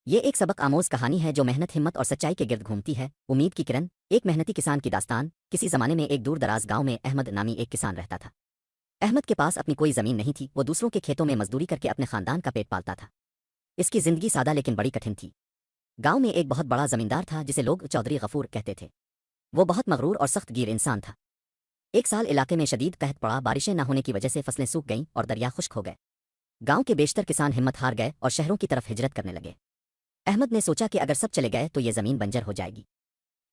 یہ ایک سبق آموز کہانی ہے جو محنت ہمت اور سچائی کے گرد گھومتی ہے۔ امید کی کرن، ایک محنتی کسان کی داستان۔ کسی زمانے میں ایک دور دراز گاؤں میں احمد نامی ایک کسان رہتا تھا۔ احمد کے پاس اپنی کوئی زمین نہیں تھی، وہ دوسروں کے کھیتوں میں مزدوری کر کے اپنے خاندان کا پیٹ پالتا تھا۔ اس کی زندگی سادہ لیکن بڑی کٹھن تھی۔ گاؤں میں ایک بہت بڑا زمیندار تھا جسے لوگ چودھری غفور کہتے تھے۔ وہ بہت مغرور اور سخت گیر انسان تھا۔ ایک سال علاقے میں شدید قحط پڑا، بارشیں نہ ہونے کی وجہ سے فصلیں سوکھ گئیں اور دریا خشک ہو گئے۔ گاؤں کے بیشتر کسان ہمت ہار گئے اور شہروں کی طرف ہجرت کرنے لگے۔ احمد نے سوچا کہ اگر سب چلے گئے تو یہ زمین بنجر ہو جائے گی۔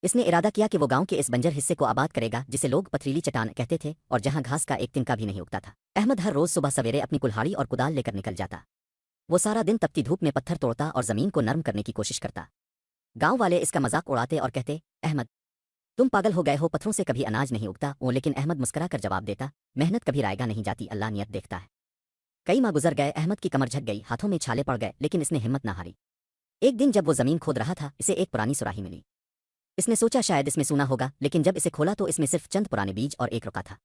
اس نے ارادہ کیا کہ وہ گاؤں کے اس بنجر حصے کو آباد کرے گا جسے لوگ پتھریلی چٹان کہتے تھے اور جہاں گھاس کا ایک تنکا بھی نہیں اگتا تھا۔ احمد ہر روز صبح سویرے اپنی کلہاڑی اور کدال لے کر نکل جاتا۔ وہ سارا دن تپتی دھوپ میں پتھر توڑتا اور زمین کو نرم کرنے کی کوشش کرتا۔ گاؤں والے اس کا مذاق اڑاتے اور کہتے، احمد تم پاگل ہو گئے ہو، پتھروں سے کبھی اناج نہیں اگتا۔ لیکن احمد مسکرا کر جواب دیتا، محنت کبھی رائے گا نہیں جاتی، اللہ نیت دیکھتا ہے۔ کئی ماہ گزر گئے، احمد کی کمر جھک گئی، ہاتھوں میں چھالے پڑ گئے، لیکن اس نے ہمت نہ ہاری۔ ایک دن جب وہ زمین کھود رہا تھا، اسے ایک پرانی سراہی ملی۔ اس نے سوچا شاید اس میں سونا ہوگا، لیکن جب اسے کھولا تو اس میں صرف چند پرانے بیج اور ایک رکا تھا۔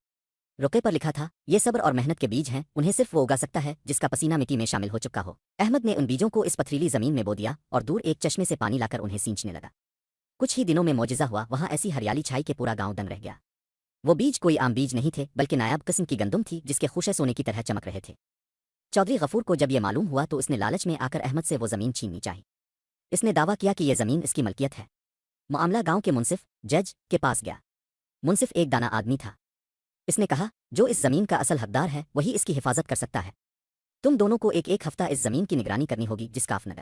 رکے پر لکھا تھا، یہ صبر اور محنت کے بیج ہیں، انہیں صرف وہ اگا سکتا ہے جس کا پسینہ مٹی میں شامل ہو چکا ہو۔ احمد نے ان بیجوں کو اس پتھریلی زمین میں بو دیا اور دور ایک چشمے سے پانی لا کر انہیں سینچنے لگا۔ کچھ ہی دنوں میں معجزہ ہوا، وہاں ایسی ہریالی چھائی کہ پورا گاؤں دنگ رہ گیا۔ وہ بیج کوئی عام بیج نہیں تھے، بلکہ نایاب قسم کی گندم تھی جس کے خوشے سونے کی طرح چمک رہے تھے۔ چودھری غفور کو جب یہ معلوم ہوا تو اس نے لالچ میں آ کر احمد سے وہ زمین چھیننی چاہی۔ اس نے دعویٰ کیا کہ یہ زمین اس کی ملکیت ہے۔ معاملہ گاؤں کے منصف جج کے پاس گیا۔ منصف ایک دانا آدمی تھا۔ اس نے کہا، جو اس زمین کا اصل حقدار ہے وہی اس کی حفاظت کر سکتا ہے۔ تم دونوں کو ایک ہفتہ اس زمین کی نگرانی کرنی ہوگی، جس کاف نگر